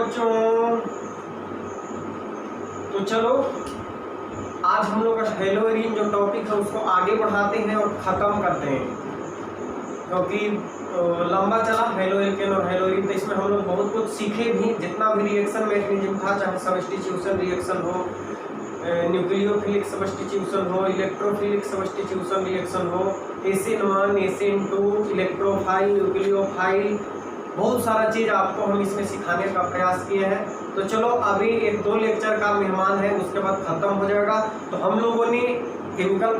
बच्चों, तो चलो आज हम लोग का हेलोइरिन जो टॉपिक है उसको आगे बढ़ाते हैं और ख़त्म करते हैं, क्योंकि लंबा चला हेलोएल्केन और हेलोइरिन। तो इसमें हम लोग बहुत कुछ सीखे भी, जितना भी रिएक्शन मैकेनिज्म था, चाहे सब्स्टिट्यूशन रिएक्शन हो, न्यूक्लियोफिलिक सब्स्टिट्यूशन हो, इलेक्ट्रोफिलिक सब्स्टिट्यूशन रिएक्शन हो, SN1 SN2, इलेक्ट्रोफाइल, न्यूक्लियोफाइल, बहुत सारा चीज़ आपको हम इसमें सिखाने का प्रयास किए हैं। तो चलो अभी एक दो लेक्चर का मेहमान है, उसके बाद ख़त्म हो जाएगा। तो हम लोगों ने केमिकल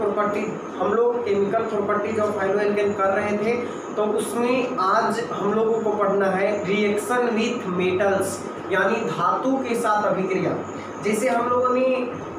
प्रॉपर्टी जो हेलोएल्केन कर रहे थे, तो उसमें आज हम लोगों को पढ़ना है रिएक्शन विथ मेटल्स, यानी धातु के साथ अभिक्रिया। जैसे हम लोगों ने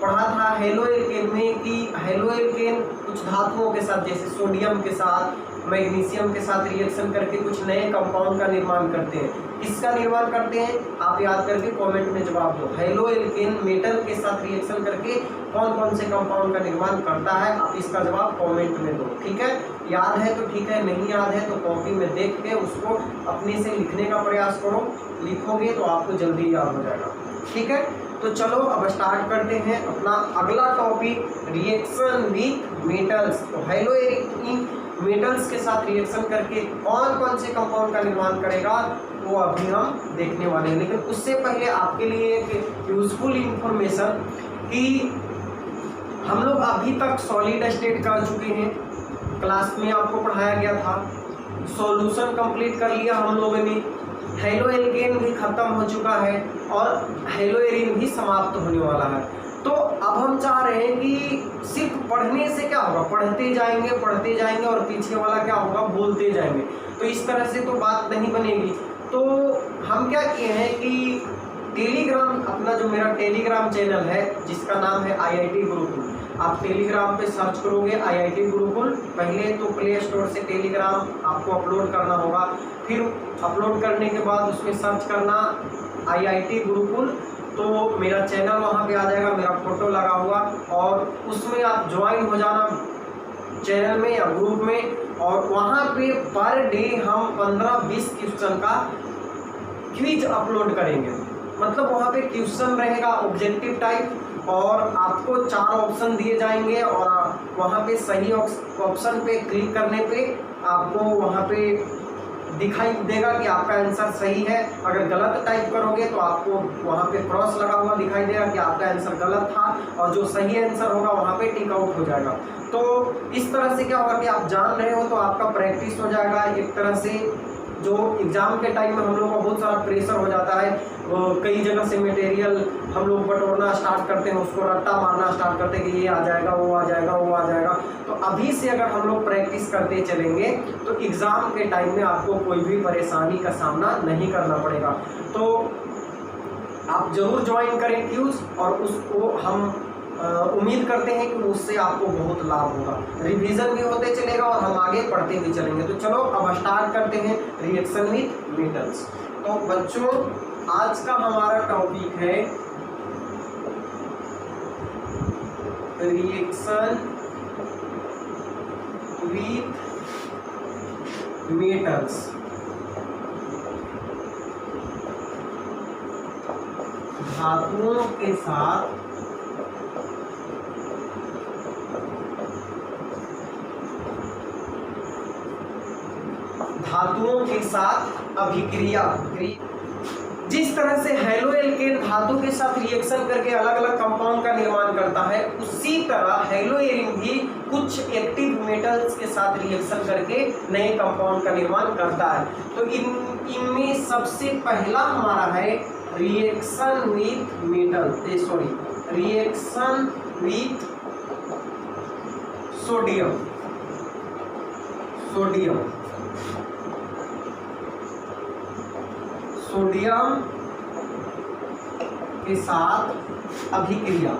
पढ़ा था हेलोएल्केन में कि हेलोएल्केन कुछ धातुओं के साथ, जैसे सोडियम के साथ, मैग्नीशियम के साथ रिएक्शन करके कुछ नए कंपाउंड का निर्माण करते हैं। किसका निर्माण करते हैं आप याद करके कमेंट में जवाब दो। हेलोएल्केन मेटल के साथ रिएक्शन करके कौन कौन से कंपाउंड का निर्माण करता है, आप इसका जवाब कमेंट में दो। ठीक है, याद है तो ठीक है, नहीं याद है तो कॉपी में देख के उसको अपने से लिखने का प्रयास करो। लिखोगे तो आपको जल्दी याद हो जाएगा। ठीक है, तो चलो अब स्टार्ट करते हैं अपना अगला टॉपिक, रिएक्शन विथ मेटल्स। तो हेलोएल्केन मेटल्स के साथ रिएक्शन करके कौन कौन से कंपाउंड का निर्माण करेगा वो अभी हम देखने वाले हैं। लेकिन उससे पहले आपके लिए एक यूजफुल इंफॉर्मेशन कि हम लोग अभी तक सॉलिड स्टेट कर चुके हैं, क्लास में आपको पढ़ाया गया था, सॉल्यूशन कंप्लीट कर लिया हम लोगों ने, हेलोएल्केन भी खत्म हो चुका है और हेलोइरिन भी समाप्त होने वाला है। तो अब हम चाह रहे हैं कि सिर्फ पढ़ने से क्या होगा, पढ़ते जाएंगे और पीछे वाला क्या होगा, बोलते जाएंगे। तो इस तरह से तो बात नहीं बनेगी। तो हम क्या किए हैं कि टेलीग्राम, अपना जो मेरा टेलीग्राम चैनल है जिसका नाम है IIT गुरुकुल, आप टेलीग्राम पे सर्च करोगे IIT गुरुकुल, पहले तो प्ले स्टोर से टेलीग्राम आपको अपलोड करना होगा, फिर अपलोड करने के बाद उसमें सर्च करना IIT गुरुकुल, तो मेरा चैनल वहाँ पे आ जाएगा, मेरा फोटो लगा हुआ, और उसमें आप ज्वाइन हो जाना चैनल में या ग्रुप में। और वहाँ पे पर डे हम 15-20 क्वेश्चन का क्विज अपलोड करेंगे। मतलब वहाँ पे क्वेश्चन रहेगा ऑब्जेक्टिव टाइप, और आपको 4 ऑप्शन दिए जाएंगे, और वहाँ पे सही ऑप्शन पे क्लिक करने पे आपको वहाँ पे दिखाई देगा कि आपका आंसर सही है। अगर गलत टाइप करोगे तो आपको वहाँ पे क्रॉस लगा हुआ दिखाई देगा कि आपका आंसर गलत था, और जो सही आंसर होगा वहाँ पे टिक आउट हो जाएगा। तो इस तरह से क्या होगा कि आप जान रहे हो तो आपका प्रैक्टिस हो जाएगा। एक तरह से जो एग्ज़ाम के टाइम में हम लोग का बहुत सारा प्रेशर हो जाता है, कई जगह से मटेरियल हम लोग बटोरना स्टार्ट करते हैं, उसको रट्टा मारना स्टार्ट करते हैं कि ये आ जाएगा, वो आ जाएगा, वो आ जाएगा। तो अभी से अगर हम लोग प्रैक्टिस करते चलेंगे तो एग्ज़ाम के टाइम में आपको कोई भी परेशानी का सामना नहीं करना पड़ेगा। तो आप ज़रूर ज्वाइन करें क्यूज, और उसको हम उम्मीद करते हैं कि उससे आपको बहुत लाभ होगा, रिवीजन भी होते चलेगा और हम आगे पढ़ते भी चलेंगे। तो चलो अब स्टार्ट करते हैं रिएक्शन विथ मेटल्स। तो बच्चों आज का हमारा टॉपिक है रिएक्शन विथ मेटल्स। धातुओं के साथ अभिक्रिया। जिस तरह से हेलोएल्केन धातु के साथ रिएक्शन करके अलग अलग कंपाउंड का निर्माण करता है, उसी तरह हेलोइरिन भी कुछ एक्टिव मेटल्स के साथ रिएक्शन करके नए कंपाउंड का निर्माण करता है। तो इनमें सबसे पहला हमारा है reaction with reaction with sodium के साथ अभिक्रिया।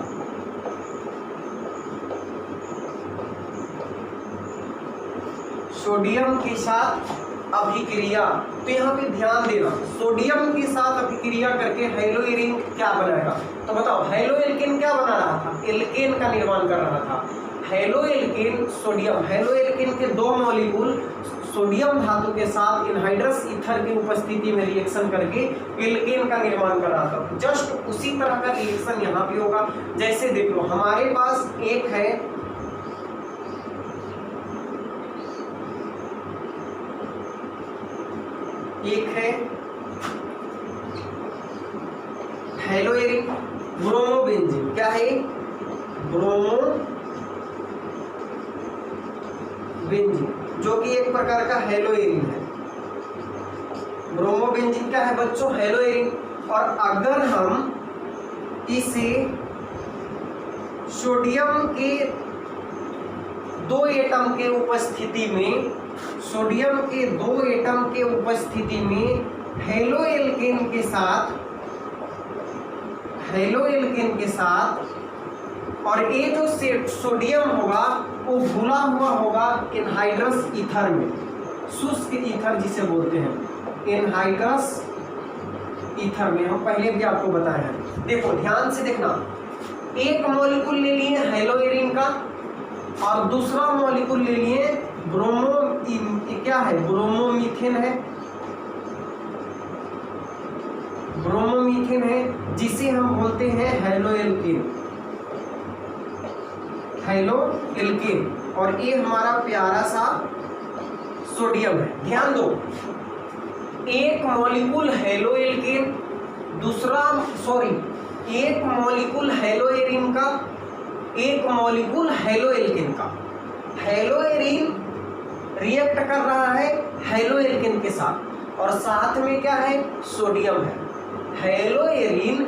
सोडियम के साथ अभिक्रिया, तो यहाँ पे ध्यान देना, सोडियम के साथ अभिक्रिया करके हेलोइरिन क्या बनाएगा। तो बताओ हेलोएल्केन क्या बना रहा था, एल्केन का निर्माण कर रहा था। हेलोएल्केन सोडियम, हेलोएल्केन के 2 मॉलिक्यूल सोडियम धातु के साथ एनहाइड्रस ईथर की उपस्थिति में रिएक्शन करके एल्केन का निर्माण कर रहा था। जस्ट उसी तरह का रिएक्शन यहाँ भी होगा। जैसे देख लो, हमारे पास एक है हेलोएरिन ब्रोमोबेंजीन। क्या है? ब्रोमोबेंजीन, जो कि एक प्रकार का हेलोएरिन है। ब्रोमोबेंजीन क्या है बच्चों? हेलोएरिन। और अगर हम इसे सोडियम के 2 एटम के उपस्थिति में, सोडियम के 2 एटम के उपस्थिति में हेलोएल्केन के साथ और ये जो सोडियम होगा वो घुला हुआ होगा एनहाइड्रस ईथर में, शुष्क ईथर जिसे बोलते हैं एनहाइड्रस ईथर में। हम पहले भी आपको बताए हैं। देखो ध्यान से देखना, एक मॉलिक्यूल ले लिए हेलोएरिन का और दूसरा मॉलिक्यूल ले लिए ब्रोमोमीथेन है, जिसे हम बोलते हैं हेलोएल्केन। और ये हमारा प्यारा सा सोडियम है। ध्यान दो, एक मॉलिक्यूल हेलोएल्केन, एक मॉलिक्यूल हेलोएरिन का, एक मॉलिक्यूल हेलोएल्केन का। हेलोएरिन रिएक्ट कर रहा है हेलोएल्केन के साथ और साथ में क्या है? सोडियम है। हेलोएरिन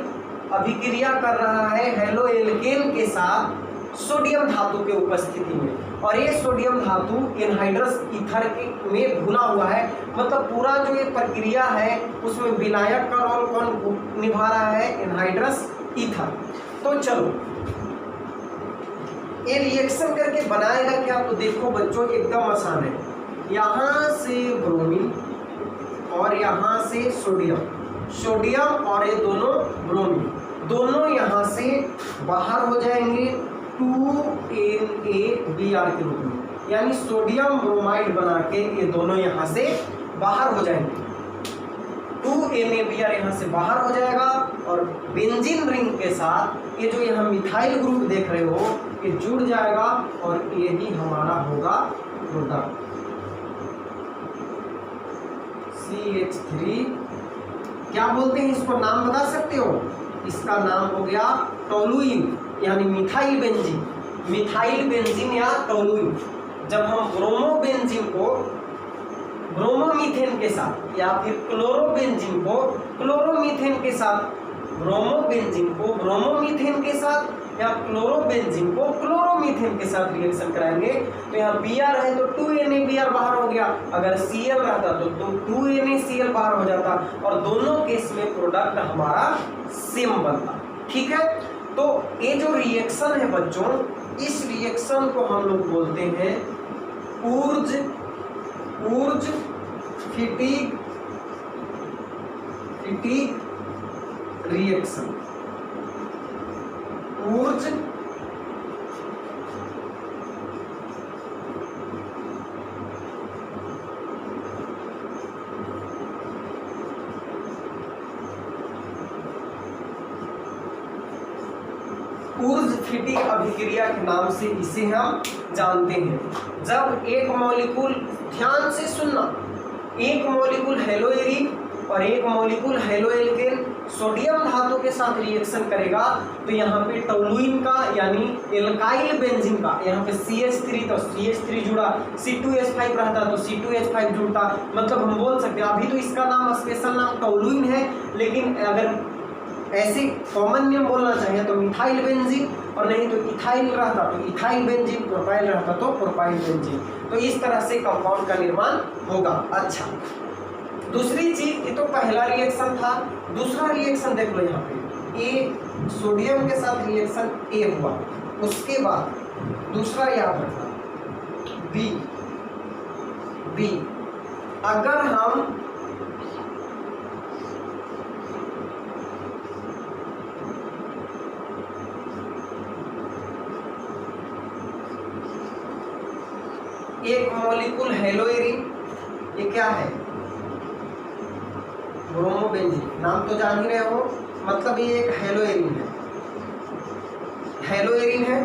अभिक्रिया कर रहा है हेलोएल्केन के साथ सोडियम धातु के उपस्थिति में, और ये सोडियम धातु एनहाइड्रस ईथर में घुला हुआ है। मतलब पूरा जो ये प्रक्रिया है उसमें विलायक का रोल कौन निभा रहा है? Anhydrous ether. तो चलो ये रिएक्शन करके बनाएगा क्या? तो देखो बच्चों एकदम आसान है। यहाँ से ब्रोमीन और यहाँ से सोडियम और ये दोनों ब्रोमीन, दोनों यहाँ से बाहर हो जाएंगे 2NaBr के रूप में, यानी सोडियम ब्रोमाइड बना के ये दोनों यहाँ से बाहर हो जाएंगे। 2NaBr यहाँ से बाहर हो जाएगा और बेंजीन रिंग के साथ ये जो यहाँ मिथाइल ग्रुप देख रहे हो ये जुड़ जाएगा और ये ही हमारा होगा प्रोडक्ट CH3। क्या बोलते हैं इसको? नाम बता सकते हो? इसका नाम हो गया टोलुइन, यानी मिथाइल बेंजीन या टोलुइन। जब हम ब्रोमोबेंजीन को ब्रोमोमीथेन के साथ या फिर क्लोरोबेंजीन को क्लोरोमीथेन के साथ, ब्रोमोबेंजीन को ब्रोमोमीथेन के साथ या क्लोरोबेंजीन को क्लोरोमीथेन के साथ रिएक्शन कराएंगे तो यहाँ Br है तो 2NaBr बाहर हो गया, अगर Cl रहता तो 2NaCl बाहर हो जाता और दोनों केस में प्रोडक्ट हमारा सेम बनता। ठीक है, तो ये जो रिएक्शन है बच्चों, इस रिएक्शन को हम लोग बोलते हैं ऊर्ज फिटिग रिएक्शन। ऊर्ज फिटिग अभिक्रिया के नाम से इसे हम जानते हैं। जब एक मॉलिक्यूल, ध्यान से सुनना, एक मॉलिक्यूल हेलोएरिन और एक मॉलिक्यूल हेलोएल्केन सोडियम धातु के साथ रिएक्शन करेगा तो यहाँ पे टोलुइन का यानी एल्काइल बेंजीन का, यहाँ पे CH3 तो CH3 जुड़ा, C2H5 रहता तो C2H5 जुड़ता। मतलब हम बोल सकते हैं, अभी तो इसका नाम स्पेशल नाम टोलुइन है, लेकिन अगर ऐसे कॉमन नेम बोलना चाहिए तो मिथाइल बेंजीन, और नहीं तो इथाइल रहता तो इथाइल बेंजीन, प्रोपाइल रहता तो प्रोपाइल बेंजीन। तो इस तरह से कंपाउंड का निर्माण होगा। अच्छा, दूसरी चीज, ये तो पहला रिएक्शन था। दूसरा रिएक्शन देख लो, यहाँ पे ए सोडियम के साथ रिएक्शन ए हुआ, उसके बाद दूसरा याद रखना बी। अगर हम एक मॉलिक्यूल हेलोएरिन ये क्या है, ब्रोमोबेंजीन, नाम तो जान ही रहे हो, मतलब ये एक हेलोएरिन है, हेलोएरिन है।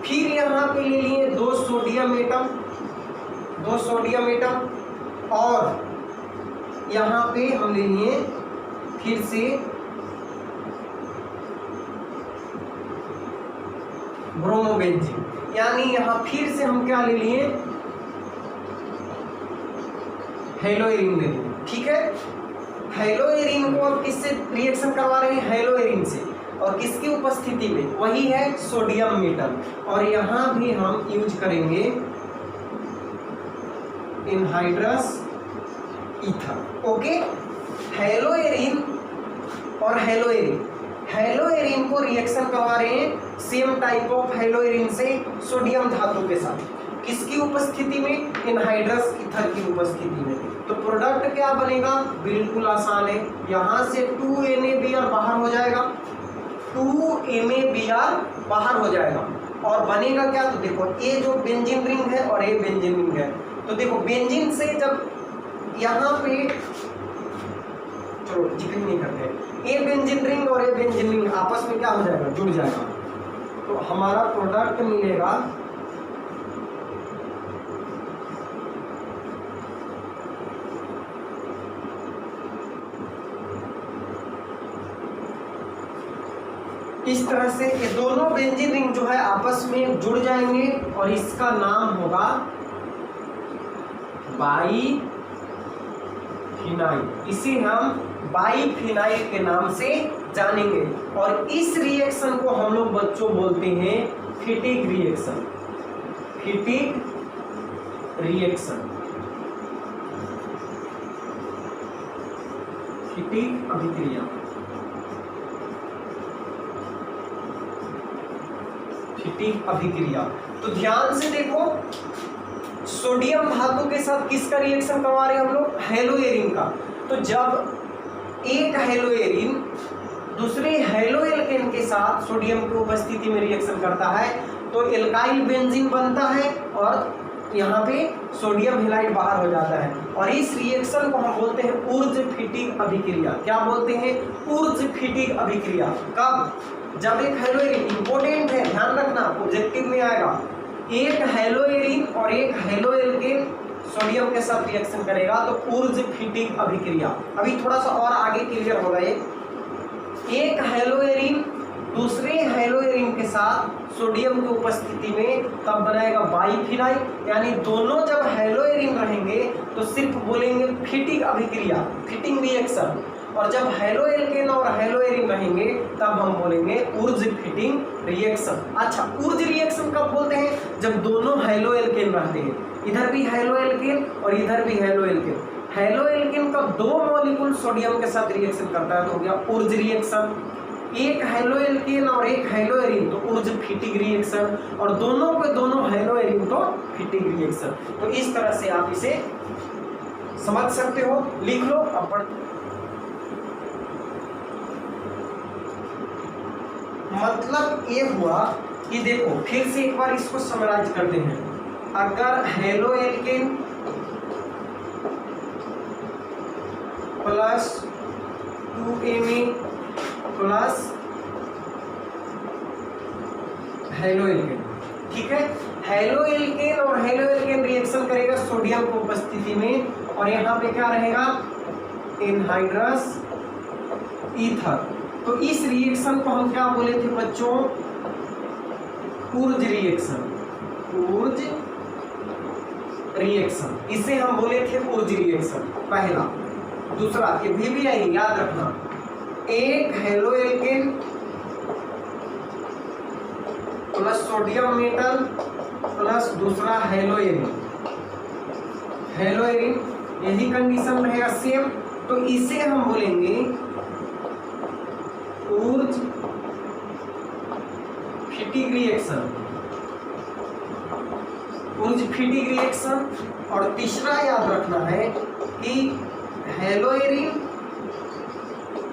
फिर यहाँ पे ले लिए 2 सोडियम एटम, 2 सोडियम एटम, और यहाँ पे हम ले लिए फिर से ब्रोमोबेंजीन, यानी यहाँ फिर से हम क्या ले लिए, हेलोएरिन ले लिए। ठीक है, हेलोएरिन को अब किससे रिएक्शन करवा रहे हैं, हेलोएरिन से, और किसकी उपस्थिति में, वही है सोडियम मेटल, और यहाँ भी हम यूज करेंगे एनहाइड्रस ईथर। ओके, हेलोएरिन और हेलोएरिन, हेलोएरिन को रिएक्शन करवा रहे हैं सेम टाइप ऑफ हेलोएरिन से सोडियम धातु के साथ, किसकी उपस्थिति में, एनहाइड्रस ईथर की उपस्थिति में। तो प्रोडक्ट क्या बनेगा, बिल्कुल आसान है, यहाँ से 2NaBr बाहर हो जाएगा, 2NaBr बाहर हो जाएगा, और बनेगा क्या, तो देखो ये जो बेंजीन रिंग है और ये बेंजीन रिंग है, तो देखो बेंजीन से जब यहाँ पे, चलो जिक्र नहीं करते हैं, ये बेंजीन रिंग और ये बेंजीन रिंग आपस में क्या हो जाएगा, जुड़ जाएगा, तो हमारा प्रोडक्ट मिलेगा इस तरह से। ये दोनों बेंजीन रिंग जो है आपस में जुड़ जाएंगे और इसका नाम होगा बाईफिनाइल, इसे हम बाईफिनाइल के नाम से जानेंगे, और इस रिएक्शन को हम लोग बच्चों बोलते हैं फिटिक रिएक्शन, फिटिक रिएक्शन, फिटिक अभिक्रिया, फिटिक अभिक्रिया। तो ध्यान से देखो, सोडियम धातु के साथ किसका रिएक्शन करवा रहे हैं हम लोग, हेलोएरिन का। तो जब एक हेलोएरिन दूसरे हेलोएल्केन के साथ सोडियम की उपस्थिति में रिएक्शन करता है तो एल्काइल बेंजीन बनता है और यहाँ पे सोडियम हेलाइड बाहर हो जाता है, और इस रिएक्शन को हम बोलते हैं ऊर्ज फिटिक अभिक्रिया। क्या बोलते हैं, ऊर्ज फिटिक अभिक्रिया। कब, जब एक हेलोएरिन, इंपॉर्टेंट है ध्यान रखना, ऑब्जेक्टिव में आएगा, एक हेलोएरिन और एक हेलोएल्केन सोडियम के साथ रिएक्शन करेगा तो ऊर्ज फिटिक अभिक्रिया। अभी थोड़ा सा और आगे क्लियर होगा ये, एक हेलोएरिन दूसरे हेलोएरिन के साथ सोडियम की उपस्थिति में तब बनाएगा बाईफिनाइल, यानी दोनों जब हेलोएरिन रहेंगे तो सिर्फ बोलेंगे फिटिक अभिक्रिया, फिटिंग रिएक्शन, और जब हेलोएल्केन और हेलोएरिन रहेंगे तब हम बोलेंगे ऊर्ज फिटिंग रिएक्शन। अच्छा, ऊर्ज रिएक्शन कब बोलते हैं, जब दोनों हेलोएल्केन रहते हैं, इधर भी हेलोएल्केन और इधर भी हेलोएल्केन। हेलोएल्केन का 2 मॉलिक्यूल सोडियम के साथ रिएक्शन करता है तो हो गया ऊर्ज रिएक्शन, एक हेलोएल्केन और एक हेलोएरिन तो ऊर्ज फिटिक रिएक्शन, और दोनों के दोनों हेलोएरिन तो फिटिक रिएक्शन। तो इस तरह से आप इसे समझ सकते हो, लिख लो। अब मतलब ये हुआ कि देखो फिर से एक बार इसको समराइज करते हैं, अगर haloalkane plus 2Na plus haloalkane, ठीक है, हेलोएल्केन और हेलोएल्केन रिएक्शन करेगा सोडियम की उपस्थिति में, और यहाँ पे क्या रहेगा, एनहाइड्रस ईथर। तो इस रिएक्शन को हम क्या बोले थे बच्चों, ऊर्ज रिएक्शन, ऊर्ज रिएक्शन, इसे हम बोले थे ऊर्ज रिएक्शन पहला। दूसरा ये भी है, याद रखना, एक haloalkane plus sodium metal plus दूसरा हेलोएरिन, हेलोएरिन यही कंडीशन रहेगा सेम, तो इसे हम बोलेंगे Wurtz Fittig reaction, Wurtz Fittig reaction. और तीसरा याद रखना है कि haloarene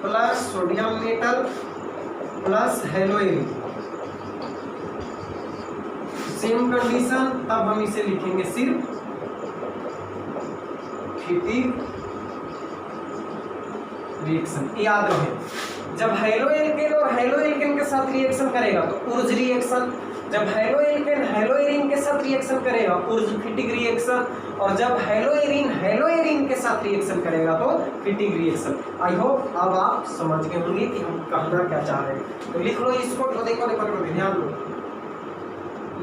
plus sodium metal plus haloarene, same condition, तब हम इसे लिखेंगे सिर्फ फीटिंग रिएक्शन। याद रहे जब हेलो एल्केन और हेलो एल्केन के साथ रिएक्शन करेगा तो उर्ज रिएक्शन, जब हेलो एल्केन हेलो एरीन के साथ रिएक्शन करेगा उर्ज फिटिक रिएक्शन, और जब हेलो एरीन के साथ रिएक्शन करेगा तो फिटिक रिएक्शन। आई होप अब आप समझ गए होंगे कि हम कहना क्या चाह रहे हैं। तो लिख लो इसको, तो देखो देखो देखो ध्यान दो।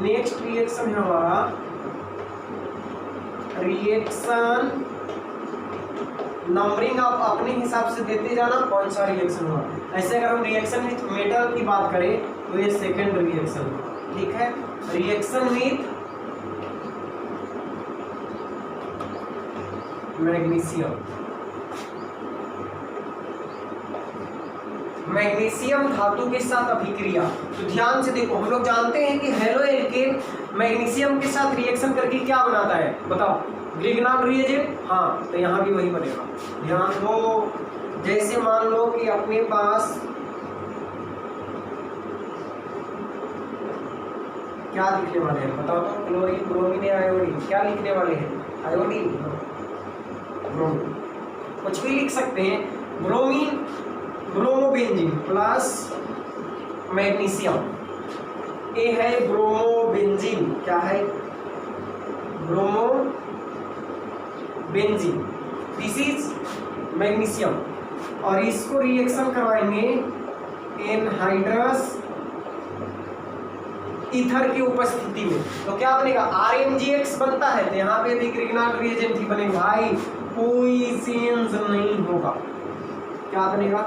नेक्स्ट रिएक्शन है हमारा रिएक्शन नंबरिंग आप अपने हिसाब से देते जाना कौन सा रिएक्शन हुआ। ऐसे अगर हम रिएक्शन विथ मेटल की बात करें तो ये सेकेंड रिएक्शन हुआ, ठीक है। रिएक्शन विथ मैग्नीशियम, मैग्नीशियम धातु के साथ अभिक्रिया। तो ध्यान से देखो, हम लोग जानते हैं कि हेलो एल्केन मैग्नीशियम के साथ रिएक्शन करके क्या बनाता है बताओ, ग्रिग्नार्ड रिएजेंट। हाँ, तो यहाँ भी वही बनेगा। ध्यान दो, जैसे मान लो कि अपने पास क्या लिखने वाले हैं बताओ तो, क्लोरीन ब्रोमीन या आयोडीन, क्या लिखने वाले हैं? आयोडीन, ब्रोमीन, कुछ भी लिख सकते हैं। ब्रोमीन ब्रोमोबेंजीन प्लस मैग्नीशियम, ये है ब्रोमोबेंजीन। क्या है? ब्रोमोबेंजीन, दिस इज मैग्नीशियम, और इसको रिएक्शन करवाएंगे एनहाइड्रस ईथर की उपस्थिति में। तो क्या बनेगा? RMgX बनता है, तो यहाँ पे भी ग्रिग्नार्ड रिएजेंट ही बनेगा भाई, कोई चेंज नहीं होगा। क्या बनेगा?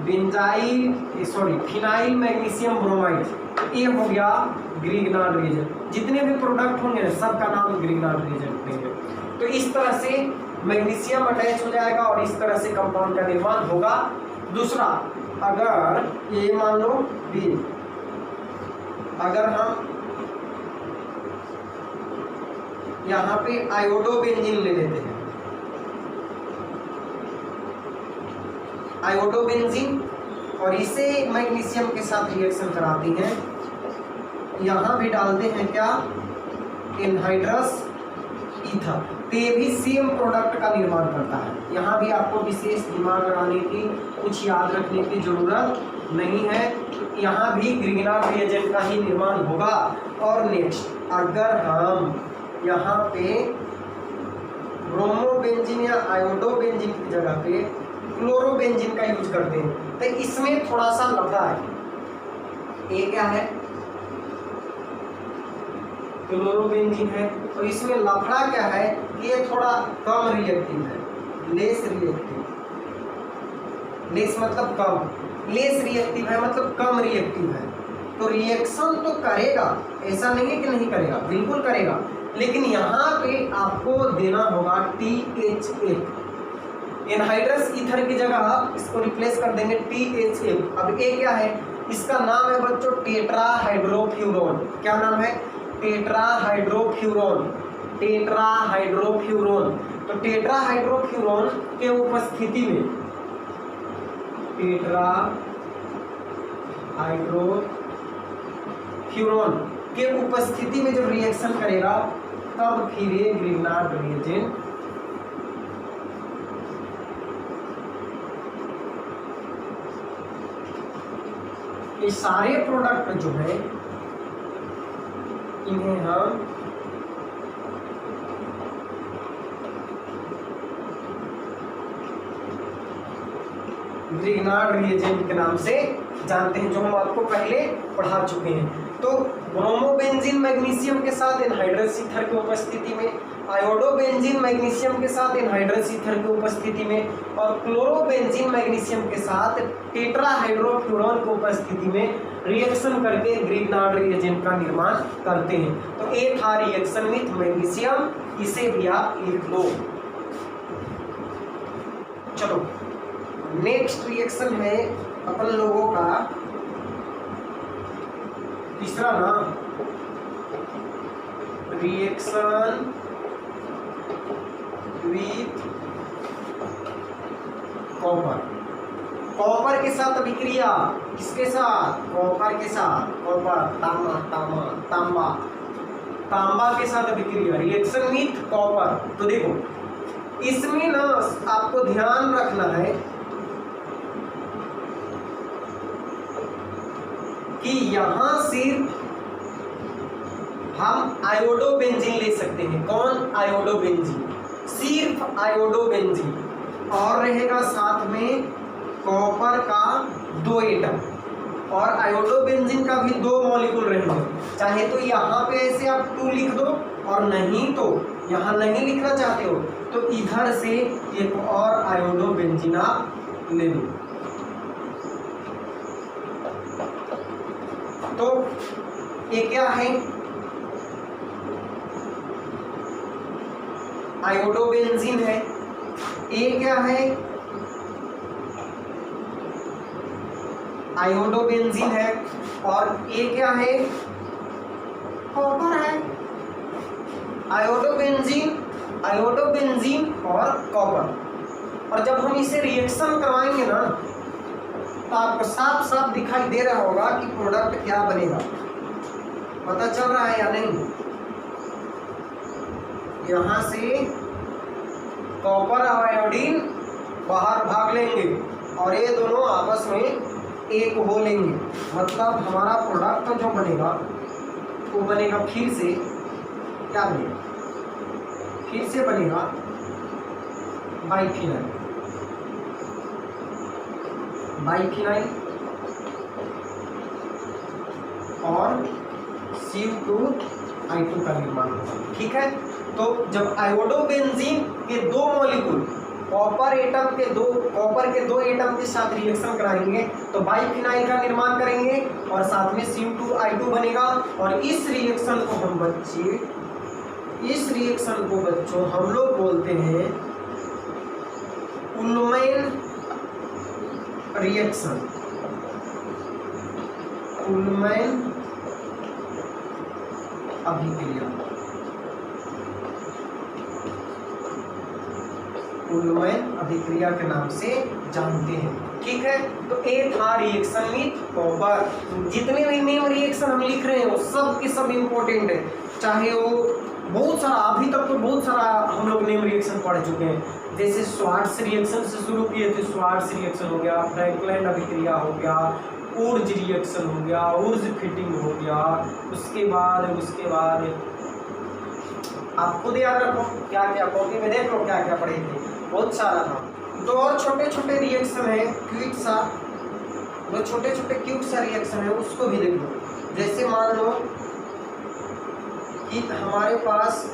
Benzyl sorry phenyl magnesium bromide, ये हो गया ग्रिग्नार्ड रिएजेंट। जितने भी प्रोडक्ट होंगे सबका नाम ग्रिग्नार्ड रिएजेंट देंगे। तो इस तरह से मैग्नीशियम अटैच हो जाएगा और इस तरह से कंपाउंड का निर्माण होगा। दूसरा, अगर ये मान लो बी, अगर हम यहाँ पे आयोडोबेंजीन ले लेते हैं, आयोडोबेंजीन, और इसे मैग्नीशियम के साथ रिएक्शन कराती हैं, यहाँ भी डालते हैं क्या? एनहाइड्रस ईथर, तो ये भी सेम प्रोडक्ट का निर्माण करता है। यहाँ भी आपको विशेष दिमाग लगाने की, कुछ याद रखने की जरूरत नहीं है। यहाँ भी ग्रिग्नार्ड रिएजेंट का ही निर्माण होगा। और नेक्स्ट, अगर हम यहाँ पे ब्रोमोबेंजीन या आयोडोबेंजीन की जगह पे क्लोरोबेंजीन का यूज करते हैं, तो इसमें थोड़ा सा लफड़ा है। ये क्या है? क्लोरोबेंजीन है, तो इसमें लफड़ा क्या है? ये थोड़ा कम रिएक्टिव है, लेस रिएक्टिव। लेस मतलब कम, लेस रिएक्टिव है मतलब कम रिएक्टिव है। तो रिएक्शन तो करेगा, ऐसा नहीं है कि नहीं करेगा, बिल्कुल करेगा, लेकिन यहाँ पे आपको देना होगा THF। एनहाइड्रस ईथर की जगह इसको रिप्लेस कर देंगे THF। अब ये क्या है? इसका नाम है बच्चों टेट्राहाइड्रोफ्यूरोन। क्या नाम है? Tetrahydrofuran, tetrahydrofuran. तो टेट्राहाइड्रोफ्यूरोन के उपस्थिति में, टेट्राहाइड्रोफ्यूरोन के उपस्थिति में जब रिएक्शन करेगा तब फिर ये ग्रिग्नार्ड रिएजेंट ये सारे प्रोडक्ट जो है इन्हें हम ग्रिग्नार्ड रिएजेंट के नाम से जानते हैं, जो हम आपको पहले पढ़ा चुके हैं। तो ब्रोमोबेंजीन मैग्नीशियम के साथ एनहाइड्रस ईथर की उपस्थिति में, आयोडोबेंजीन मैग्नीशियम के साथ एनहाइड्रस ईथर की उपस्थिति में, और क्लोरोबेंजीन मैग्नीशियम के साथ टेट्राहाइड्रोफ्यूरोन की उपस्थिति में रिएक्शन करके ग्रिग्नार्ड रिएजेंट का निर्माण करते हैं। तो ये था रिएक्शन विथ मैग्नीशियम, इसे भी आप लिख लो। चलो नेक्स्ट रिएक्शन है अपन लोगों का तीसरा ना, रिएक्शन विथ कॉपर। कॉपर के साथ अभिक्रिया, किसके साथ? कॉपर के साथ। कॉपर, तांबा, तांबा, तांबा, तांबा के साथ अभिक्रिया, रिएक्शन विथ कॉपर। तो देखो इसमें ना आपको ध्यान रखना है कि यहां सिर्फ हम आयोडोबेंजीन ले सकते हैं। कौन? आयोडोबेंजीन, सिर्फ आयोडोबेंजीन, और रहेगा साथ में कॉपर का 2 एटम, और आयोडोबेंजीन का भी 2 मॉलिक्यूल रहेंगे। चाहे तो यहाँ पे ऐसे आप 2 लिख दो, और नहीं तो यहाँ नहीं लिखना चाहते हो तो इधर से एक और आयोडोबेंजीन आप ले लो। तो ये क्या है? आयोडोबेंजीन है। ये क्या है? आयोडोबेंजीन है। और ये क्या है? कॉपर है। आयोडोबेंजीन, आयोडोबेंजीन और कॉपर। और जब हम इसे रिएक्शन करवाएंगे ना तो आपको साफ साफ दिखाई दे रहा होगा कि प्रोडक्ट क्या बनेगा। पता चल रहा है या नहीं? यहाँ से कॉपर और आयोडीन बाहर भाग लेंगे और ये दोनों आपस में एक हो लेंगे। मतलब हमारा प्रोडक्ट जो बनेगा वो बनेगा फिर से क्या बनेगा? फिर से बनेगा बाइफिनाइल। बाइफिनाइल और CO2I2 का निर्माण होगा। ठीक है। तो जब आयोडोबेंजीन के 2 मॉलिक्यूल कॉपर के 2 एटम के साथ रिएक्शन कराएंगे तो बाइफिनाइल का निर्माण करेंगे और साथ में CO2I2 बनेगा। और इस रिएक्शन को बच्चों हम लोग बोलते हैं उल्मैन रिएक्शन। उल्मैन अभिक्रिया, उल्मैन अभिक्रिया के नाम से जानते हैं। ठीक है। तो ए था रिएक्शन विथ कॉपर। जितने भी नेम रिएक्शन हम लिख रहे हैं वो सब के सब इम्पोर्टेंट है। चाहे वो बहुत सारा, अभी तक तो बहुत सारा हम लोग नेम रिएक्शन पढ़ चुके हैं। जैसे स्वार्ट्स रिएक्शन से शुरू किए थे, स्वार्ट्स रिएक्शन हो गया, फ्रैंकलैंड अभिक्रिया हो गया, उर्ज रिएक्शन हो गया, उर्ज फिटिंग हो गया। उसके बाद आप खुद याद रखो क्या क्या कॉपी में देख लो क्या क्या पढ़े थे, बहुत सारा था। 2 और छोटे छोटे रिएक्शन है, क्विक सा, जो छोटे छोटे क्विक सा रिएक्शन है उसको भी देख लो। जैसे मान लो कि हमारे पास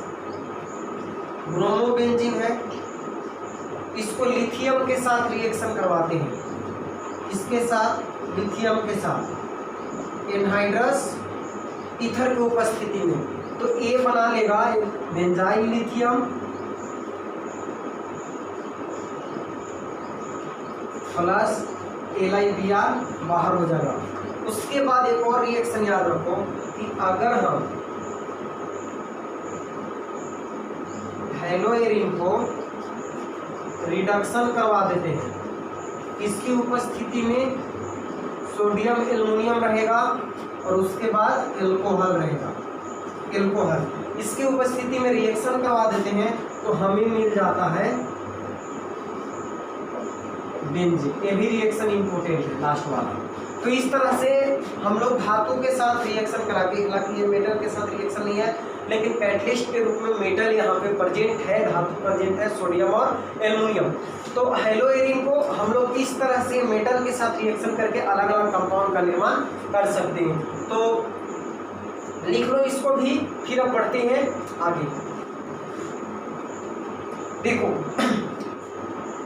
ब्रोमोबेंजीन है, इसको लिथियम के साथ रिएक्शन करवाते हैं। इसके साथ लिथियम के साथ एनहाइड्रस ईथर की उपस्थिति में, तो ए बना लेगा बेंजाइल लिथियम प्लस LiBr बाहर हो जाएगा। उसके बाद एक और रिएक्शन याद रखो कि अगर हम हेलोएरिन को रिडक्शन करवा देते हैं, इसकी उपस्थिति में सोडियम एल्युमिनियम रहेगा और उसके बाद एल्कोहल रहेगा, एल्कोहल। इसकी उपस्थिति में रिएक्शन करवा देते हैं तो हमें मिल जाता है बेंजीन। ये भी रिएक्शन इंपॉर्टेंट है लास्ट वाला। तो इस तरह से हम लोग धातु के साथ रिएक्शन करा के, हालांकि ये मेटल के साथ रिएक्शन नहीं है लेकिन कैटलिस्ट के रूप में मेटल यहाँ पे प्रेजेंट है, धातु प्रेजेंट है, सोडियम और एल्युमिनियम। तो हेलोएरिन को हम लोग इस तरह से मेटल के साथ रिएक्शन करके अलग अलग कंपाउंड का निर्माण कर सकते हैं। तो लिख लो इसको भी, फिर अब बढ़ते हैं आगे। देखो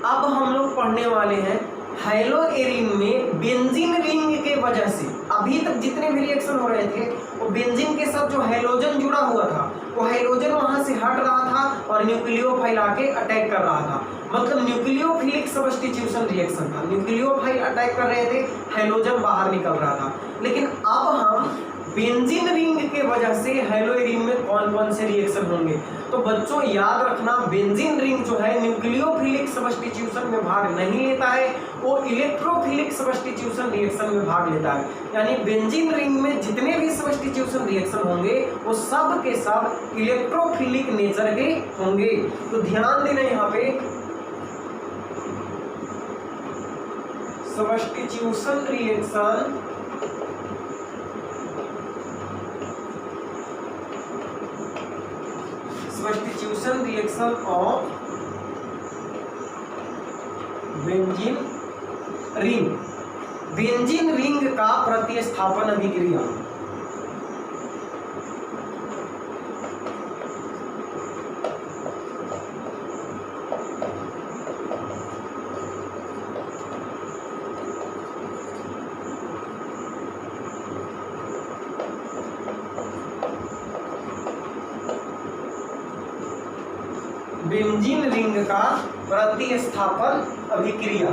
अब हम लोग पढ़ने वाले हैं हेलोएरिन में बेंजीन रिंग के वजह से अभी तक जितने भी रिएक्शन हो रहे थे वो बेंजीन के साथ जो हेलोजन जुड़ा हुआ था वो हेलोजन वहां से हट रहा था और न्यूक्लियोफाइल आके अटैक कर रहा था। मतलब न्यूक्लियोफिलिक सब्स्टिट्यूशन रिएक्शन था। न्यूक्लियोफाइल अटैक कर रहे थे, हेलोजन बाहर निकल रहा था। लेकिन अब हम बेंजीन रिंग के वजह से हेलोइरिन में कौन कौन से रिएक्शन होंगे। तो बच्चों याद रखना, बेंजीन रिंग जो है न्यूक्लियोफिलिक सब्स्टिट्यूशन में भाग नहीं लेता है, वो इलेक्ट्रोफिलिक सब्स्टिट्यूशन रिएक्शन में भाग लेता है। यानी बेंजीन रिंग में जितने भी सब्स्टिट्यूशन रिएक्शन होंगे वो सब के सब इलेक्ट्रोफिलिक नेचर के होंगे। तो ध्यान देना यहाँ पे substitution reaction substitution reaction of benzene ring, benzene ring का प्रतिस्थापन अभिक्रिया। बेंजीन रिंग का प्रतिस्थापन अभिक्रिया।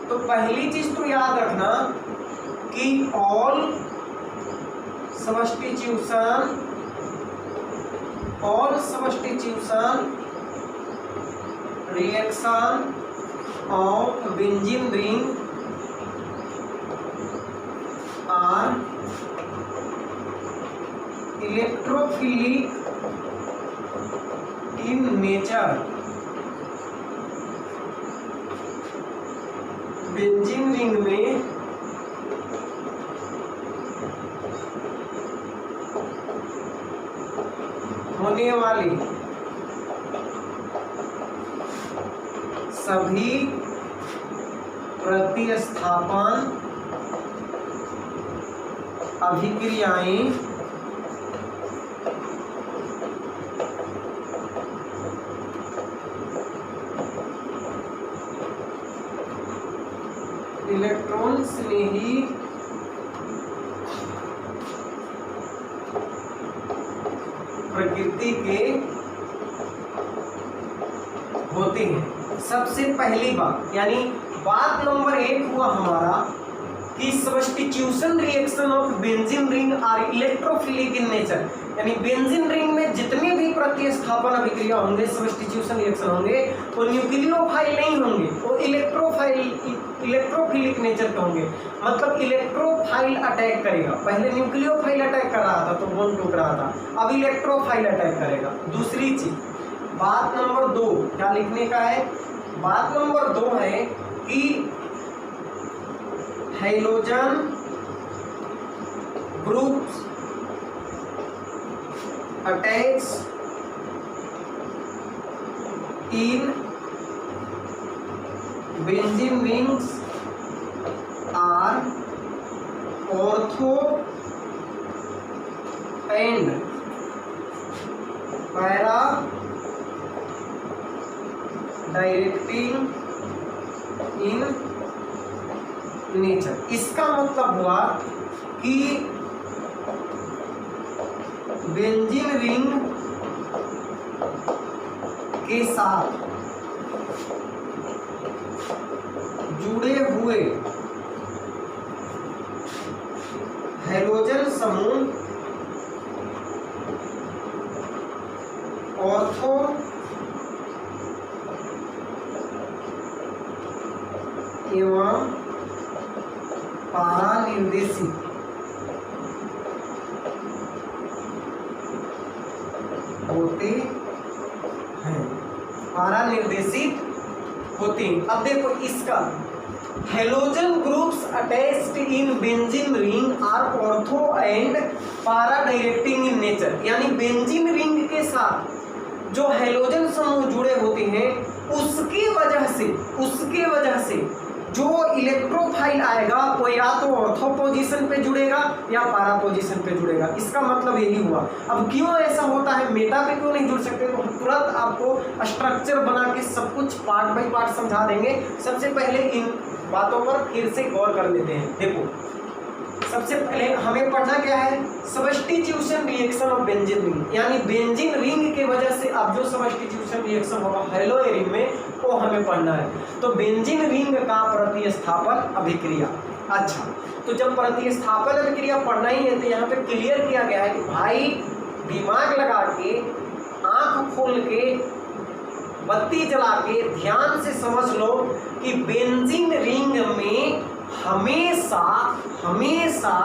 तो पहली चीज तो याद रखना कि all substitution reaction of benzene ring are electrophilic in nature। Benzene ring में होने वाले सभी प्रतिस्थापन अभिक्रियाएं इलेक्ट्रॉन्स में ही प्रकृति के होते हैं। सबसे पहली बात, यानी बात नंबर 1 हुआ हमारा कि substitution reaction of benzene ring are electrophilic in nature. यानी बेंजीन रिंग में जितने भी प्रतिस्थापन अभिक्रिया होंगे, सब्स्टिट्यूशन रिएक्शन होंगे, वो न्यूक्लियोफाइल नहीं होंगे, वो इलेक्ट्रोफिलिक नेचर के होंगे। मतलब इलेक्ट्रोफाइल अटैक करेगा। पहले न्यूक्लियोफाइल अटैक कर रहा था तो बॉन्ड टूट रहा था, अब इलेक्ट्रोफाइल अटैक करेगा। दूसरी चीज, बात नंबर 2 क्या लिखने का है? बात नंबर 2 है कि halogen groups attached in benzene rings are ortho and para directing in nature। इसका मतलब हुआ कि बेंजीन रिंग के साथ जुड़े हुए हैलोजन समूह ऑर्थो एवं पारा निर्देशित होते हैं, पारा निर्देशित होते हैं। अब देखो इसका, halogen groups attached in benzene ring are ortho and para directing in nature. यानी बेंजीन रिंग के साथ जो हैलोजन समूह जुड़े होते हैं उसकी वजह से जो इलेक्ट्रोफाइल आएगा वो या तो ऑर्थो पोजीशन पे जुड़ेगा या पारा पोजीशन पे जुड़ेगा। इसका मतलब यही हुआ। अब क्यों ऐसा होता है, मेटा पे क्यों नहीं जुड़ सकते, तो हम तुरंत आपको स्ट्रक्चर बना के सब कुछ पार्ट बाय पार्ट समझा देंगे। सबसे पहले इन बातों पर फिर से गौर कर लेते हैं। देखो, सबसे पहले हमें पढ़ना क्या है, substitution reaction of benzene ring. यानी बेंजीन रिंग के वजह से अब जो सब्स्टिट्यूशन रिएक्शन होगा हेलोइरिन में वो हमें पढ़ना है। तो बेंजीन रिंग का प्रतिस्थापन अभिक्रिया, अच्छा, तो जब प्रतिस्थापन अभिक्रिया पढ़ना ही है तो यहाँ पे क्लियर किया गया है कि भाई दिमाग लगा के, आंख खोल के, बत्ती जला के ध्यान से समझ लो कि बेंजीन रिंग में हमेशा हमेशा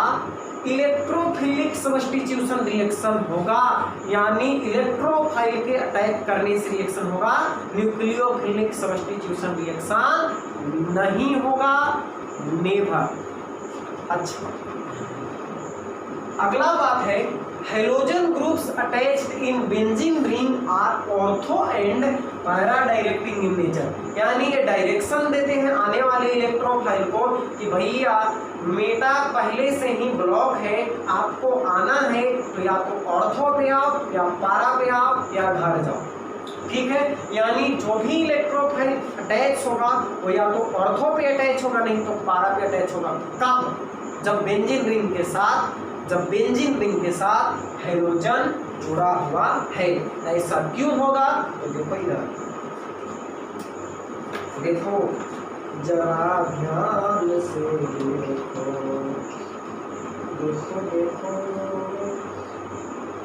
इलेक्ट्रोफिलिक सब्स्टिट्यूशन रिएक्शन होगा, यानी इलेक्ट्रोफाइल के अटैक करने से रिएक्शन होगा, न्यूक्लियोफिलिक सब्स्टिट्यूशन रिएक्शन नहीं होगा, नेवर। अच्छा, अगला बात है halogen groups attached in benzene ring are ortho and para directing in nature, यानी ये डायरेक्शन देते हैं आने वाले इलेक्ट्रोफाइल को कि भैया मेटा पहले से ही ब्लॉक है, आपको आना है तो या तो ऑर्थो पे आओ या पारा पे आओ या घर जाओ, ठीक है। यानी जो भी इलेक्ट्रोफाइल अटैच होगा वो या तो ऑर्थो पे अटैच होगा, नहीं तो पारा पे अटैच होगा। कब? जब बेंजीन रिंग के साथ, जब बेंजीन रिंग के साथ हेलोजन जुड़ा हुआ है। ऐसा क्यों होगा? तो देखो इधर, देखो जरा ध्यान से देखो, देखो देखो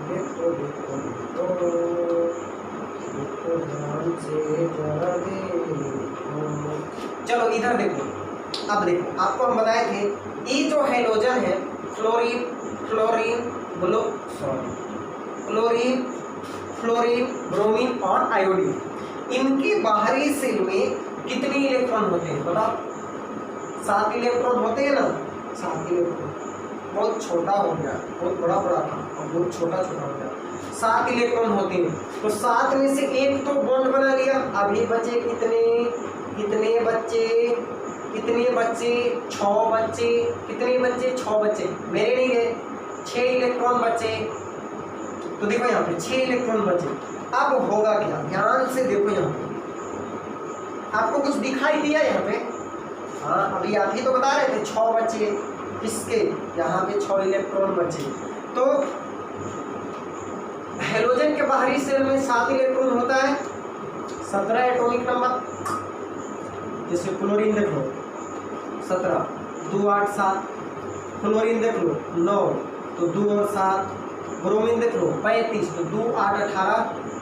देखो देखो देखो ध्यान से जरा देखो। चलो इधर देखो, अब देखो आपको हम बताए थे ये जो हेलोजन है फ्लोरीन, फ्लोरीन बोलो सॉरी फ्लोरीन, फ्लोरीन, ब्रोमीन और आयोडीन, इनके बाहरी सेल में कितने इलेक्ट्रॉन होते हैं बताओ? 7 इलेक्ट्रॉन होते हैं ना, 7 इलेक्ट्रॉन। बहुत छोटा हो गया, बहुत बड़ा बड़ा था और बहुत छोटा छोटा हो गया। 7 इलेक्ट्रॉन होते हैं, तो 7 में से एक तो बॉन्ड बना लिया। अभी बचे कितने, कितने बच्चे, कितने बच्चे? 6 बच्चे। कितने बच्चे? 6 बच्चे। मेरे नहीं गए, 6 इलेक्ट्रॉन बचे। तो देखो यहाँ पे 6 इलेक्ट्रॉन बचे। अब होगा क्या? ध्यान से देखो, यहाँ पे आपको कुछ दिखाई दिया यहाँ पे? हाँ, अभी आप ही तो बता रहे थे 6 बचे किसके, यहाँ पे 6 इलेक्ट्रॉन बचे। तो हेलोजन के बाहरी सेल में 7 इलेक्ट्रॉन होता है, 17 एटॉमिक नंबर। जैसे क्लोरीन देख लो 17, 2 8 7, फ्लोरीन देख लो 9, तो 2 और 7, ब्रोमीन देख लो 35, तो 2 8 18,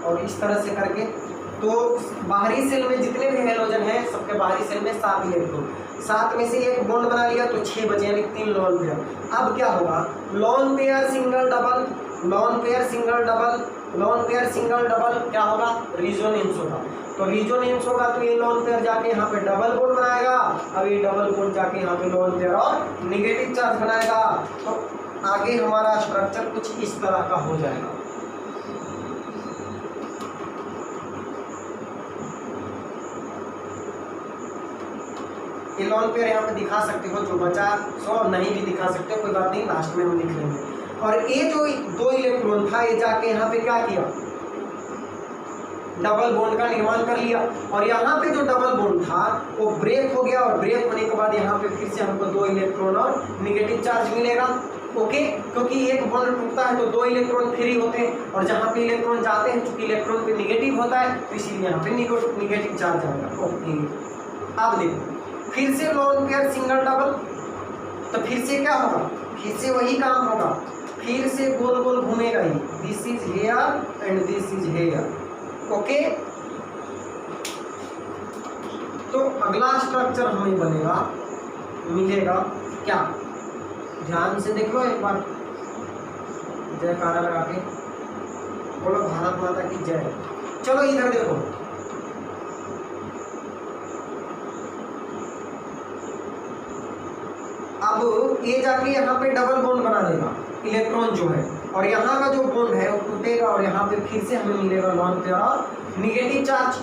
और इस तरह से करके। तो बाहरी सेल में जितने भी हेलोजन हैं सबके बाहरी सेल में 7 इलेक्ट्रॉन, 7 में से एक बॉन्ड बना लिया तो 6 बचे, यानी 3 लोन पेयर। अब क्या होगा? Lone pair single double, lone pair single double, lone pair single double, क्या होगा? रिजोनेंस होगा। तो रिजोनेंस होगा तो ये लोन पेयर जाके यहाँ पे डबल बॉन्ड बनाएगा, अब ये डबल बॉन्ड जाके यहाँ पे लोन पेयर और निगेटिव चार्ज बनाएगा। तो आगे हमारा स्ट्रक्चर कुछ इस तरह का हो जाएगा। ये लोन पेयर यहाँ पे दिखा सकते हो, जो बचा सो नहीं भी दिखा सकते हो, कोई बात नहीं, लास्ट में हम लिख लेंगे। और ये जो 2 इलेक्ट्रॉन था ये जाके यहाँ पे क्या किया? डबल बॉन्ड का निर्माण कर लिया, और यहाँ पे जो डबल बॉन्ड था वो ब्रेक हो गया, और ब्रेक होने के बाद यहाँ पे फिर से हमको 2 इलेक्ट्रॉन और निगेटिव चार्ज मिलेगा। ओके, क्योंकि एक बॉन्ड टूटता है तो 2 इलेक्ट्रॉन फ्री होते हैं, और जहाँ पे इलेक्ट्रॉन जाते हैं चूंकि इलेक्ट्रॉन पे निगेटिव होता है तो इसीलिए यहाँ पे निगेटिव चार्ज आएगा। ओके, अब देखो फिर से लोन पेयर सिंगल डबल, तो फिर से क्या होगा? फिर से वही काम होगा, फिर से गोल गोल घूमेगा ही, this is here and this is here. Okay, तो अगला स्ट्रक्चर हमें बनेगा, मिलेगा क्या? ध्यान से देख लो एक बार, जयकारा लगा के बोलो भारत माता की जय। चलो इधर देखो, अब ये जाके यहाँ पे डबल बॉन्ड बना देगा इलेक्ट्रॉन जो है, और यहाँ का जो बॉन्ड है वो टूटेगा, और यहाँ पे फिर से हमें मिलेगा लोन पेयर और निगेटिव चार्ज,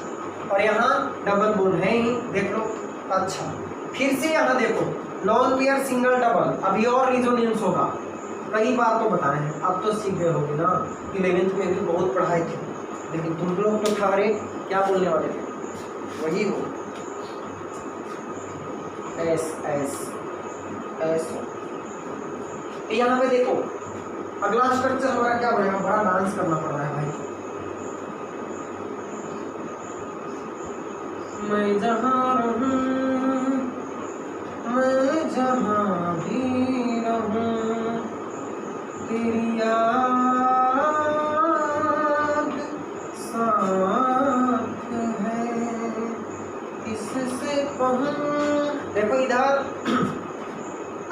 और यहाँ डबल बॉन्ड है ही, देख लो। अच्छा, फिर से यहाँ देखो लोन पेयर सिंगल डबल, अभी और रिजोनेंस होगा। कई बार तो बताए हैं, अब तो सीख गए होगे ना, 11th में भी बहुत पढ़ाई थी, लेकिन तुम लोग तो खबरे क्या बोलने वाले थे, वही हो एस एस एस। यहाँ पे देखो अगला स्ट्रक्चर हमारा क्या बनेगा? बड़ा डांस करना पड़ रहा है भाई। मैं जहाँ रहूं, मैं जहाँ देखो इधर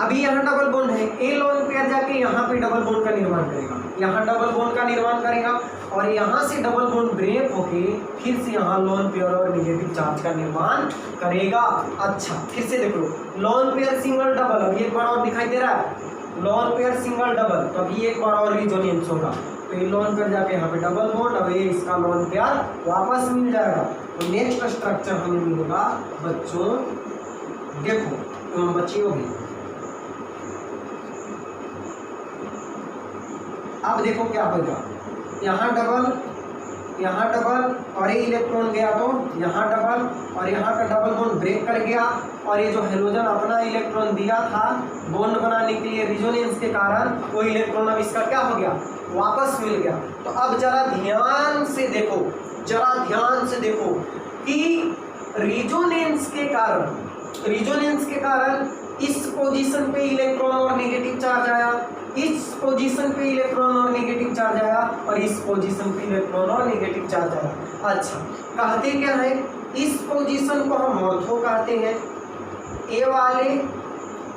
अभी यहाँ डबल बॉन्ड है, ए लोन पेयर जाके यहाँ पे डबल बॉन्ड का निर्माण करेगा, यहाँ डबल बॉन्ड का निर्माण करेगा और यहाँ से डबल बॉन्ड ब्रेक होके फिर से यहाँ लोन पेयर और नेगेटिव चार्ज का निर्माण करेगा। अच्छा फिर से देख लो, लोन पेयर सिंगल डबल, अभी एक बार और दिखाई दे रहा है, लोन पेयर सिंगल डबल, तो अभी एक बार और रिजोनेंस होगा, तो ये लोन पेयर जाके यहाँ पे डबल बॉन्ड, अब ये इसका लोन पेयर वापस मिल जाएगा। तो नेक्स्ट स्ट्रक्चर हमें मिलेगा बच्चों, देखो बच्चियों भी, अब देखो क्या होगा, यहाँ डबल और ये इलेक्ट्रॉन गया तो यहाँ डबल और यहाँ का डबल बॉन्ड ब्रेक कर गया और ये जो हेलोजन अपना इलेक्ट्रॉन दिया था बॉन्ड बनाने के लिए रिजोनेंस के कारण, वो इलेक्ट्रॉन अब इसका क्या हो गया, वापस मिल गया। तो अब जरा ध्यान से देखो कि रिजोनेंस के कारण इस पोजीशन पे इलेक्ट्रॉन और नेगेटिव चार्ज आया, इस पोजीशन पे इलेक्ट्रॉन और नेगेटिव चार्ज आया और इस पोजीशन पे इलेक्ट्रॉन और नेगेटिव चार्ज आया। अच्छा कहते क्या है, इस पोजीशन को हम ऑर्थो कहते हैं, ए वाले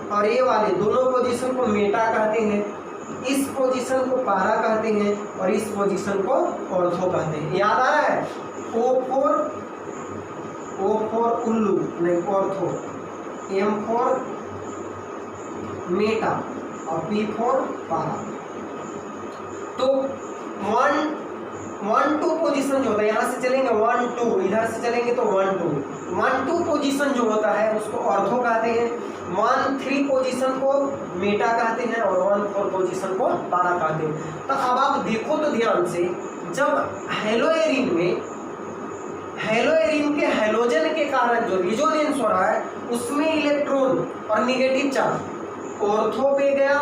और ए वाले दोनों पोजीशन को मेटा कहते हैं, इस पोजीशन को पारा कहते हैं और इस पोजीशन को ऑर्थो कहते हैं। याद आ रहा है, O फॉर उल्लू नहीं ऑर्थो, M फॉर मेटा और P फॉर पारा। तो 1-2 पोजीशन जो होता है, यहाँ से चलेंगे 1-2, इधर से चलेंगे तो 1-2 पोजीशन जो होता है उसको ऑर्थो कहते हैं, 1-3 पोजीशन को मेटा कहते हैं और 1-4 पोजीशन को पारा कहते हैं। तो अब आप देखो तो ध्यान से, जब हेलोएरिन के हेलोजन के कारण जो रिजोनेंस हो रहा है उसमें इलेक्ट्रॉन और नेगेटिव चार्ज ऑर्थो पे गया,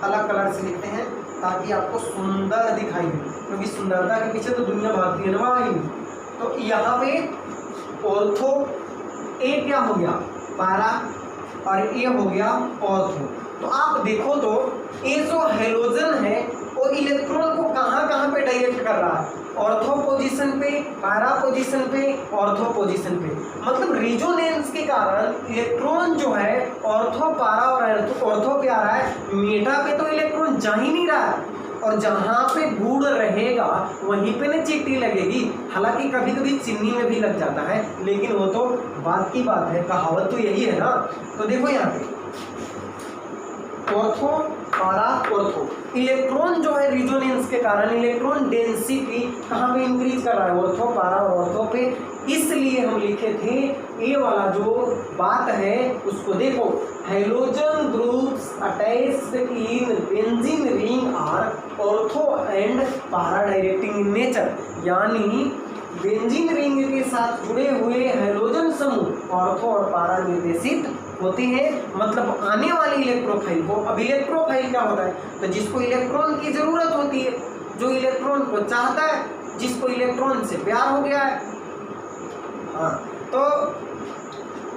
अलग कलर से लिखते हैं ताकि आपको सुंदर दिखाई दे, क्योंकि सुंदरता के पीछे तो दुनिया भागती है ना भाई। तो यहाँ पे ऑर्थो, ए क्या हो गया पारा और ए हो गया ऑर्थो। तो आप देखो तो ये जो हेलोजन है वो इलेक्ट्रॉन को कहाँ पे डायरेक्ट कर रहा है, ऑर्थो पोजीशन पे, पारा पोजीशन पे, ऑर्थो पोजीशन पे। मतलब रिजोनेंस के कारण इलेक्ट्रॉन जो है ऑर्थो, पारा और ऑर्थो पे आ रहा है, मेटा पे तो इलेक्ट्रॉन जा ही नहीं रहा है और जहाँ पे गुड़ रहेगा वहीं पे ना चींटी लगेगी। हालांकि कभी कभी चीनी में भी लग जाता है, लेकिन वो तो बात की बात है, कहावत तो यही है ना। तो देखो यहाँ पे ऑर्थो, पारा, ऑर्थो, इलेक्ट्रॉन जो है रिजोनेंस के कारण इलेक्ट्रॉन डेंसिटी कहाँ पे इंक्रीज कर रहा है, ऑर्थो, पारा और ऑर्थो पे। इसलिए हम लिखे थे ये वाला जो बात है उसको देखो, halogen groups attached in benzene ring are ortho and para directing in nature, यानी बेंजीन रिंग के साथ जुड़े हुए हेलोजन समूह ऑर्थो और पारा निर्देशित होते हैं, मतलब आने वाले इलेक्ट्रोफाइल को। अब इलेक्ट्रोफाइल क्या होता है, तो जिसको इलेक्ट्रॉन की जरूरत होती है, जो इलेक्ट्रॉन को चाहता है, जिसको इलेक्ट्रॉन से प्यार हो गया है। हाँ, तो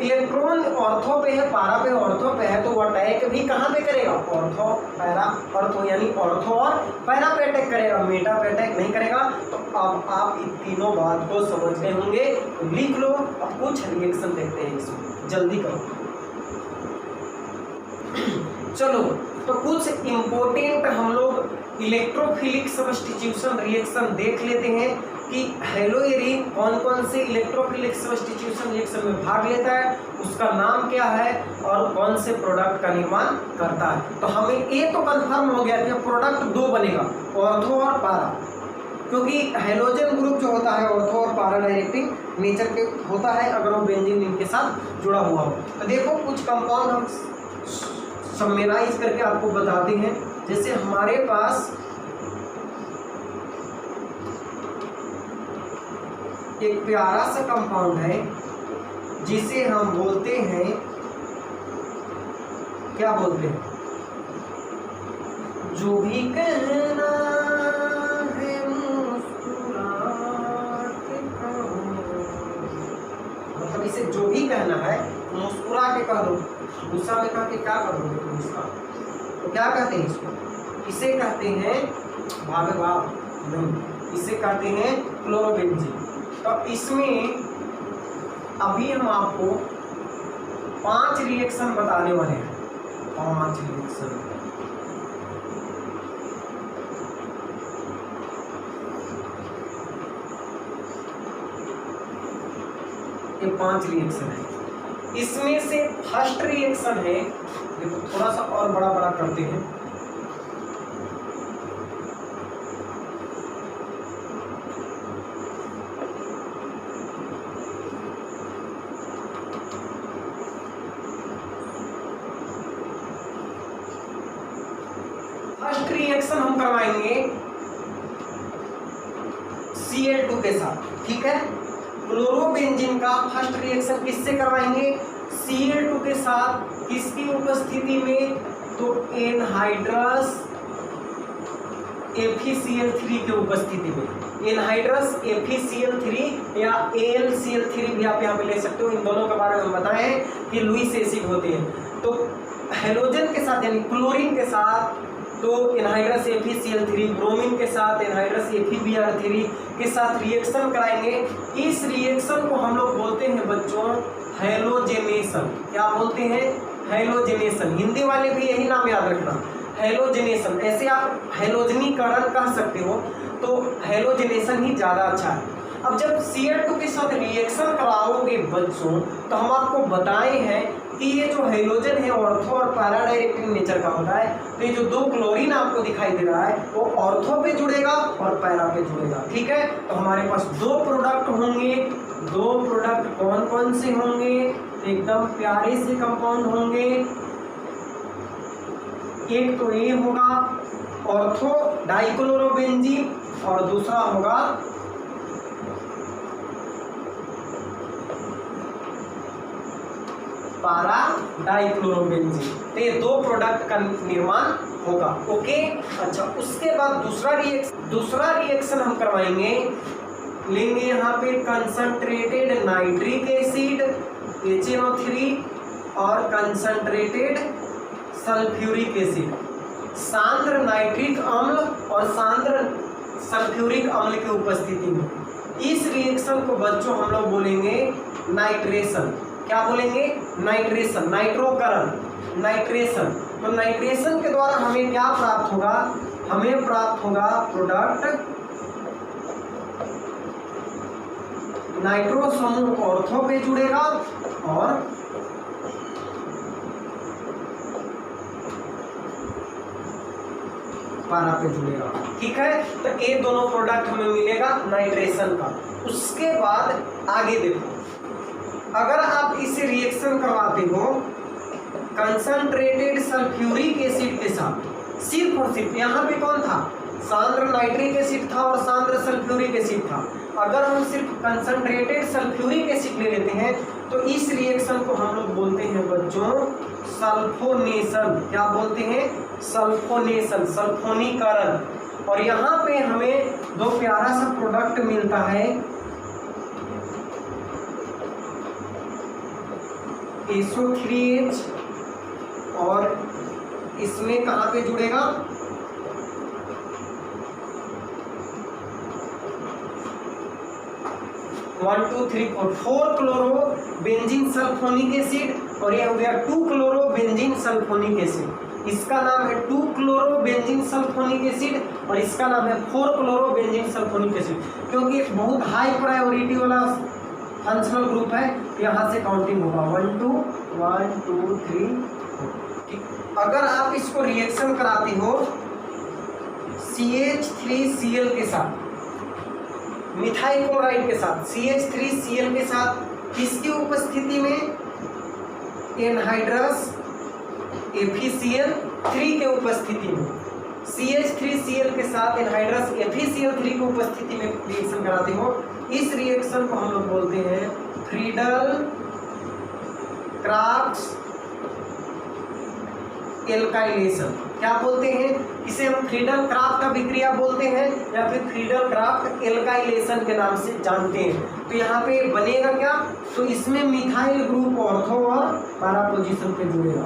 इलेक्ट्रॉन ऑर्थो पे है, पारा पे, ऑर्थो पे है, तो वो अटैक भी कहाँ पे करेगा, ऑर्थो, पैरा, ऑर्थो, यानी ऑर्थो और पैरा पे अटैक करेगा, मेटा पे अटैक नहीं करेगा। तो अब आप इन तीनों बात को समझ गए होंगे, लिख लो। अब कुछ रिएक्शन देखते हैं इसमें, जल्दी करो। चलो तो कुछ इम्पोर्टेंट हम लोग इलेक्ट्रोफिलिक सब्स्टिट्यूशन रिएक्शन देख लेते हैं कि हेलोएरिन कौन कौन से इलेक्ट्रोफिलिक सब्स्टिट्यूशन रिएक्शन में भाग लेता है, उसका नाम क्या है और कौन से प्रोडक्ट का निर्माण करता है। तो हमें ये तो कंफर्म हो गया कि प्रोडक्ट 2 बनेगा, ऑर्थो और पारा, क्योंकि हेलोजन ग्रुप जो होता है ऑर्थो और पारा डायरेक्टिंग नेचर के होता है अगर वो बेंजीन रिंग के साथ जुड़ा हुआ हो। तो देखो कुछ कंपाउंड हम समराइज करके आपको बताते हैं। जैसे हमारे पास एक प्यारा सा कंपाउंड है जिसे हम बोलते हैं, क्या बोलते हैं, जो भी कहना है मुस्कुरा के कहो, मतलब इसे जो भी कहना है मुस्कुरा के कह दो। गुस्सा में कह के क्या करोगे तुम इसका, तो क्या कहते हैं इसको, इसे कहते हैं भागभाग नहीं, इसे कहते हैं क्लोरोबेंजीन। तो इसमें अभी हम आपको 5 रिएक्शन बताने वाले हैं, 5 रिएक्शन। ये 5 रिएक्शन है। इसमें से फर्स्ट रिएक्शन है, देखो थोड़ा सा और बड़ा बड़ा करते हैं। फर्स्ट रिएक्शन हम करवाएंगे Cl2 के साथ, ठीक है। क्लोरोबेंजीन का फर्स्ट रिएक्शन किससे करवाएंगे? Cl2 के साथ, किसकी उपस्थिति में? तो एनहाइड्रस FeCl3 की उपस्थिति में। एनहाइड्रस FeCl3 या AlCl3 भी आप यहाँ पे ले सकते हो। इन दोनों के बारे में हम बताएं कि लुईस एसिड होते हैं। तो हेलोजन के साथ यानी क्लोरीन के साथ तो एनहाइड्रस FeCl3, ब्रोमीन के साथ एनहाइड्रस FeBr3 के साथ रिएक्शन कराएंगे। इस रिएक्शन को हम लोग बोलते हैं बच्चों हेलोजेनेशन। क्या बोलते हैं? हेलोजेनेशन। हिंदी वाले भी यही नाम याद रखना, हेलोजेनेशन। ऐसे आप हेलोजनीकरण कह सकते हो, तो हेलोजेनेशन ही ज़्यादा अच्छा है। अब जब Cl2 के साथ रिएक्शन कराओगे बच्चों, तो हम आपको बताए हैं कि ये जो हेलोजन है ऑर्थो और पैरा डायरेक्टिव नेचर का होता है। तो ये जो 2 क्लोरीन आपको दिखाई दे रहा है वो ऑर्थो पे जुड़ेगा और पैरा पे जुड़ेगा, ठीक है। तो हमारे पास 2 प्रोडक्ट होंगे। 2 प्रोडक्ट कौन कौन से होंगे? एकदम प्यारे से कंपाउंड होंगे। एक तो ये होगा ऑर्थो डाइक्लोरोबेंजीन और दूसरा होगा पारा डाइक्लोरोबेंजीन। तो ये 2 प्रोडक्ट का निर्माण होगा, ओके। अच्छा, उसके बाद दूसरा रिएक्शन हम करवाएंगे, लेंगे यहाँ पे कंसंट्रेटेड नाइट्रिक एसिड HNO3 और कंसंट्रेटेड सल्फ्यूरिक एसिड। सांद्र नाइट्रिक अम्ल और सांद्र सल्फ्यूरिक अम्ल की उपस्थिति में इस रिएक्शन को बच्चों हम लोग बोलेंगे नाइट्रेशन। क्या बोलेंगे? नाइट्रेशन, नाइट्रोकरण, नाइट्रेशन। तो नाइट्रेशन के द्वारा हमें क्या प्राप्त होगा? हमें प्राप्त होगा प्रोडक्ट नाइट्रो समूह ऑर्थो पे जुड़ेगा और पारा पे जुड़ेगा, ठीक है। तो ये दोनों प्रोडक्ट हमें मिलेगा नाइट्रेशन का। उसके बाद आगे देखो, अगर आप इसे रिएक्शन करवाते हो कंसंट्रेटेड सल्फ्यूरिक एसिड के साथ, सिर्फ और सिर्फ यहाँ पे कौन था? सांद्र नाइट्रिक एसिड था और सांद्र सल्फ्यूरिक एसिड था। अगर हम सिर्फ कंसंट्रेटेड सल्फ्यूरिक एसिड ले लेते हैं तो इस रिएक्शन को हम लोग बोलते हैं बच्चों सल्फोनेशन। क्या बोलते हैं? सल्फोनेशन, सल्फोनीकरण। और यहाँ पे हमें 2 प्यारा सा प्रोडक्ट मिलता है, SO3H, और इसमें कहाँ पे जुड़ेगा? 1 2 3 4 क्लोरो बेंजीन सल्फोनिक एसिड और ये हो गया 2 क्लोरो बेंजीन सल्फोनिक एसिड। इसका नाम है 2 क्लोरो बेंजीन सल्फोनिक एसिड और इसका नाम है 4 क्लोरो बेंजीन सल्फोनिक एसिड, क्योंकि एक बहुत हाई प्रायोरिटी वाला फंक्शनल ग्रुप है। यहाँ से काउंटिंग होगा 1 2 3 4। अगर आप इसको रिएक्शन कराते हो CH3Cl के साथ, मिथाइल क्लोराइड के साथ, CH3Cl के साथ, किसकी उपस्थिति में? एनहाइड्रस FeCl3 के उपस्थिति में। CH3Cl के साथ एनहाइड्रस FeCl3 की उपस्थिति में रिएक्शन कराते हो। इस रिएक्शन को हम लोग बोलते हैं फ्रीडल क्राफ्ट एल्काइलेशन। क्या बोलते हैं? इसे हम फ्रीडल क्राफ्ट का विक्रिया बोलते हैं या फिर फ्रीडल क्राफ्ट एल्काइलेशन के नाम से जानते हैं। तो यहाँ पे बनेगा क्या? तो इसमें मिथाइल ग्रुप ऑर्थो और पैरा पोजीशन पे जुड़ेगा,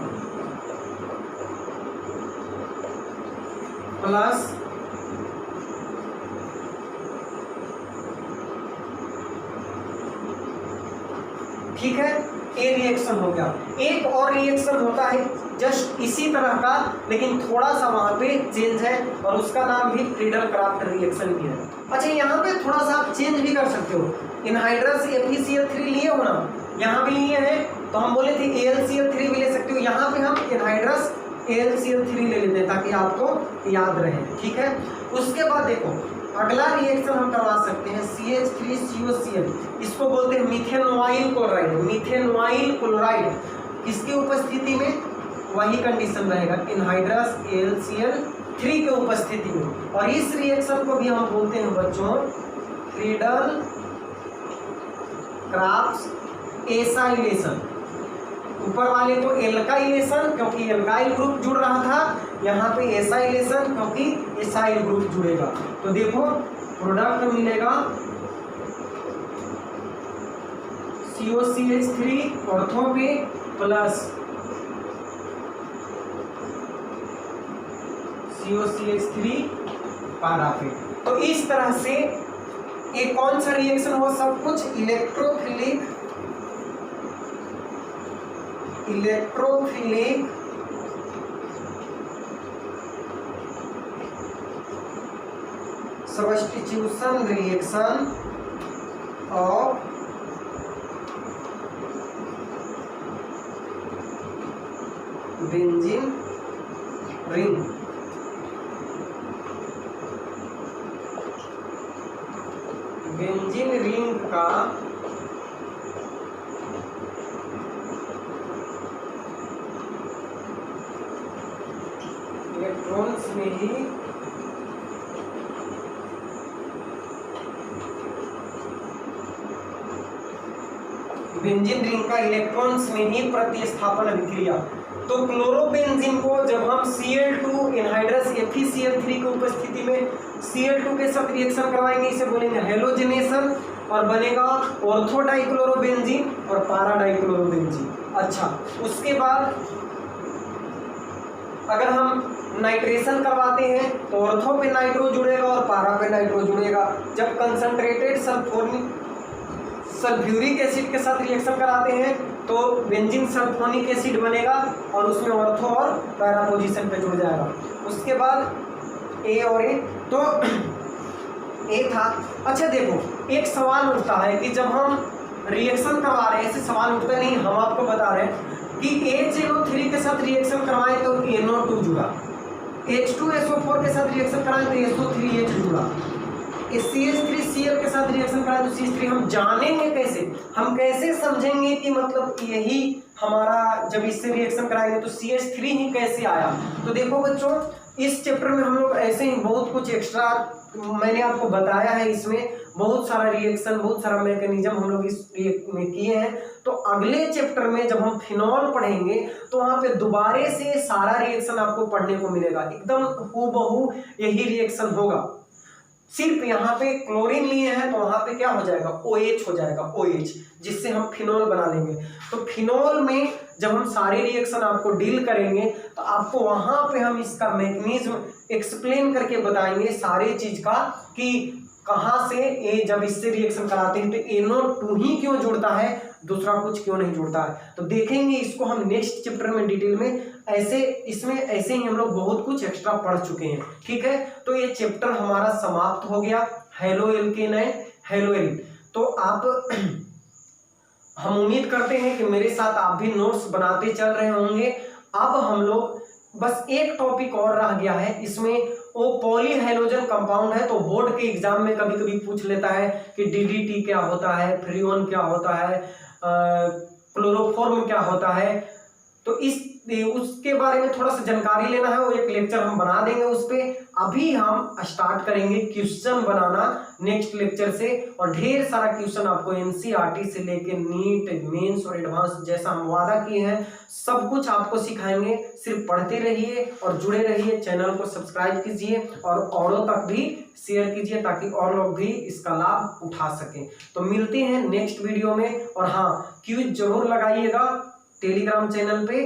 प्लस ठीक है। ए रिएक्शन हो गया। एक और रिएक्शन होता है जस्ट इसी तरह का, लेकिन थोड़ा सा वहाँ पे चेंज है और उसका नाम भी फ्रीडल क्राफ्ट रिएक्शन भी है। अच्छा, यहाँ पे थोड़ा सा आप चेंज भी कर सकते हो। एनहाइड्रस FeCl3 लिए हो ना, यहाँ भी लिए हैं तो हम बोले थे AlCl3 भी ले सकते हो, यहाँ पे हम एनहाइड्रस AlCl3 ले लेते हैं ताकि आपको याद रहे। ठीक है, उसके बाद देखो अगला रिएक्शन हम करवा सकते हैं CH3COCl, इसको बोलते हैं मिथेनॉइल क्लोराइड। मिथेनॉइल क्लोराइड किसकी उपस्थिति में, वही कंडीशन रहेगा एनहाइड्रस AlCl3 के उपस्थिति में। और इस रिएक्शन को भी हम बोलते हैं बच्चों फ्रीडल क्राफ्ट एसाइलेशन। ऊपर वाले को एल्काइलेशन क्योंकि एल्काइल ग्रुप जुड़ रहा था, यहाँ पे एसाइलेशन क्योंकि एसाइल ग्रुप जुड़ेगा। तो देखो प्रोडक्ट मिलेगा COCH3 ऑर्थो पे प्लस COCH3 पारा पे। तो इस तरह से एक कौन सा रिएक्शन हो, सब कुछ electrophilic substitution reaction of benzene ring. Benzene ring का इलेक्ट्रॉन्स में ही बेंजीन रिंग का इलेक्ट्रॉन्स में ही प्रतिस्थापन अभिक्रिया। तो क्लोरोबेंजीन को जब हम Cl2 एनहाइड्रस FeCl3 की उपस्थिति में Cl2 के साथ रिएक्शन करवाएंगे, इसे बोलेंगे हेलोजिनेशन और बनेगा ऑर्थो डाइक्लोरोबेंजीन और पारा डाइक्लोरोबेंजीन। अच्छा, उसके बाद अगर हम नाइट्रेशन करवाते हैं तो ऑर्थो पे नाइट्रो जुड़ेगा और पारा पे नाइट्रो जुड़ेगा। जब कंसंट्रेटेड सल्फ्यूरिक एसिड के साथ रिएक्शन कराते हैं तो बेंजीन सल्फोनिक एसिड बनेगा और उसमें ऑर्थो और पैरा पोजीशन पे जुड़ जाएगा। उसके बाद ए और ए, तो ए था। अच्छा देखो एक सवाल उठता है कि जब हम रिएक्शन करवा रहे हैं, ऐसे सवाल उठता नहीं, हम आपको बता रहे हैं कि HNO3 के साथ रिएक्शन करवाएं तो NO2 जुड़ा, H2SO4 के साथ रिएक्शन कराएं तो SO3H जुड़ा, CH3Cl के साथ रिएक्शन कराएं तो CH3। हम जानेंगे कैसे, हम कैसे समझेंगे कि मतलब यही हमारा जब इससे रिएक्शन कराएंगे तो CH3 ही कैसे आया। तो देखो बच्चों इस चैप्टर में हम लोग ऐसे ही बहुत कुछ एक्स्ट्रा मैंने आपको बताया है, इसमें बहुत सारा रिएक्शन बहुत सारा मैकेनिज्म हम लोग इस में किए हैं। तो अगले चैप्टर में जब हम फिनॉल पढ़ेंगे तो वहाँ पे दोबारे से सारा रिएक्शन आपको पढ़ने को मिलेगा, एकदम हूबहू यही रिएक्शन होगा। सिर्फ यहाँ पे क्लोरीन लिए हैं तो वहाँ पे क्या हो जाएगा, OH हो जाएगा, OH, जिससे हम फिनॉल बना लेंगे। तो फिनॉल में जब हम सारे रिएक्शन आपको डील करेंगे तो आपको वहाँ पे हम इसका मैकेनिज्म एक्सप्लेन करके बताएंगे सारे चीज का कि कहाँ से ए जब इससे रिएक्शन कराते हैं तो NO2 ही क्यों जुड़ता है, दूसरा कुछ क्यों नहीं जुड़ता है। तो देखेंगे इसको हम नेक्स्ट चैप्टर में डिटेल में। ऐसे इसमें ऐसे ही हम लोग बहुत कुछ एक्स्ट्रा पढ़ चुके हैं। ठीक है, तो ये चैप्टर हमारा समाप्त हो गया, halo alkane and hello Erin. तो आप हम उम्मीद करते हैं कि मेरे साथ आप भी नोट्स बनाते चल रहे होंगे। अब हम लोग बस एक टॉपिक और रह गया है, इसमें वो पॉलीहाइड्रोजन कंपाउंड है। तो बोर्ड के एग्जाम में कभी कभी पूछ लेता है कि DDT क्या होता है, फ्रीऑन क्या होता है, क्लोरोफॉर्म क्या होता है। तो उसके बारे में थोड़ा सा जानकारी लेना है, वो एक लेक्चर हम बना देंगे उस पे। अभी हम स्टार्ट करेंगे क्वेश्चन बनाना नेक्स्ट लेक्चर से, और ढेर सारा क्वेश्चन आपको NCERT से लेके नीट मेंस और एडवांस जैसा हम वादा किए हैं सब कुछ आपको सिखाएंगे। सिर्फ पढ़ते रहिए और जुड़े रहिए, चैनल को सब्सक्राइब कीजिए और औरों तक भी शेयर कीजिए ताकि और लोग भी इसका लाभ उठा सकें। तो मिलते हैं नेक्स्ट वीडियो में। और हाँ, क्विज जरूर लगाइएगा टेलीग्राम चैनल पे,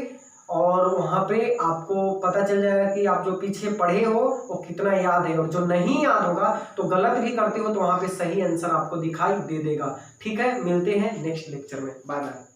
और वहाँ पे आपको पता चल जाएगा कि आप जो पीछे पढ़े हो वो कितना याद है, और जो नहीं याद होगा तो गलत भी करते हो तो वहाँ पे सही आंसर आपको दिखाई दे देगा। ठीक है, मिलते हैं नेक्स्ट लेक्चर में, बाय बाय।